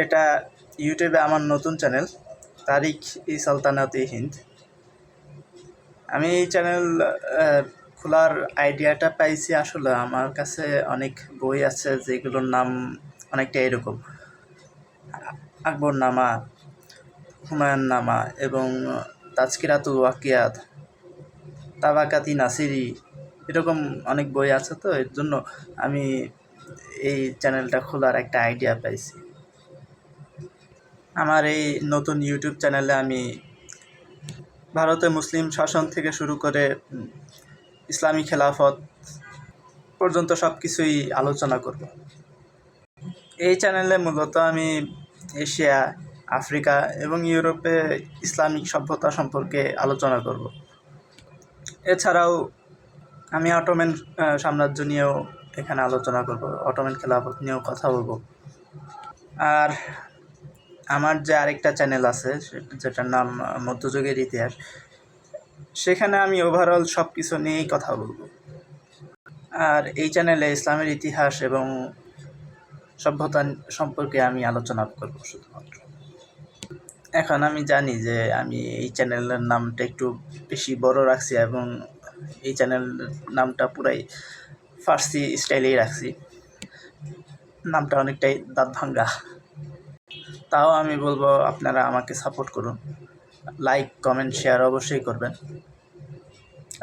এটা ইউটিউবে আমার নতুন চ্যানেল, তারিক ই সালতানাতে হিন্দ। আমি এই চ্যানেল খোলার আইডিয়াটা পাইছি আসলে আমার কাছে অনেক বই আছে যেগুলোর নাম অনেকটা এরকম: আকবরনামা, হুমায়ুননামা এবং তাজকিরাতুল ওয়াকিয়াত, তাবাকাতি নাসিরি, এরকম অনেক বই আছে। তো এর জন্য আমি এই চ্যানেলটা খোলার একটা আইডিয়া পাইছি। আমার এই নতুন ইউটিউব চ্যানেলে আমি ভারতে মুসলিম শাসন থেকে শুরু করে ইসলামী খেলাফত পর্যন্ত সব কিছুই আলোচনা করব। এই চ্যানেলে মূলত আমি এশিয়া, আফ্রিকা এবং ইউরোপে ইসলামিক সভ্যতা সম্পর্কে আলোচনা করব। এছাড়াও আমি অটোম্যান সাম্রাজ্য নিয়েও এখানে আলোচনা করব, অটোম্যান খেলাফত নিয়েও কথা বলবো। আর আমার যে আরেকটা চ্যানেল আছে যেটার নাম মধ্যযুগের ইতিহাস, সেখানে আমি ওভারঅল সব কিছু নিয়েই কথা বলবো। আর এই চ্যানেলে ইসলামের ইতিহাস এবং সভ্যতা সম্পর্কে আমি আলোচনা করব শুধুমাত্র। এখন আমি জানি যে আমি এই চ্যানেলের নামটা একটু বেশি বড় রাখছি এবং এই চ্যানেলের নামটা পুরাই ফার্সি স্টাইলেই রাখছি, নামটা অনেকটাই দাঁত ভাঙ্গা। তাও আমি বলবো আপনারা আমাকে সাপোর্ট করুন, লাইক, কমেন্ট, শেয়ার অবশ্যই করবেন,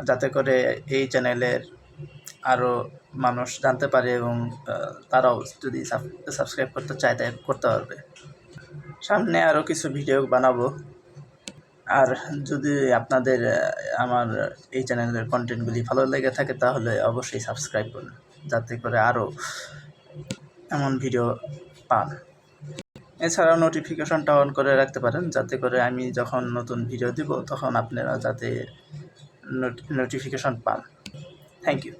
যাতে করে এই চ্যানেলের আরও মানুষ জানতে পারে এবং তারাও যদি সাবস্ক্রাইব করতে চায় তাই করতে পারবে। সামনে আরও কিছু ভিডিও বানাবো। আর যদি আপনাদের আমার এই চ্যানেলের কন্টেন্টগুলি ভালো লেগে থাকে তাহলে অবশ্যই সাবস্ক্রাইব করুন, যাতে করে আরও এমন ভিডিও পান। এছাড়াও নোটিফিকেশনটা অন করে রাখতে পারেন, যাতে করে আমি যখন নতুন ভিডিও দিব তখন আপনারা যাতে নোটিফিকেশন পান। Thank you.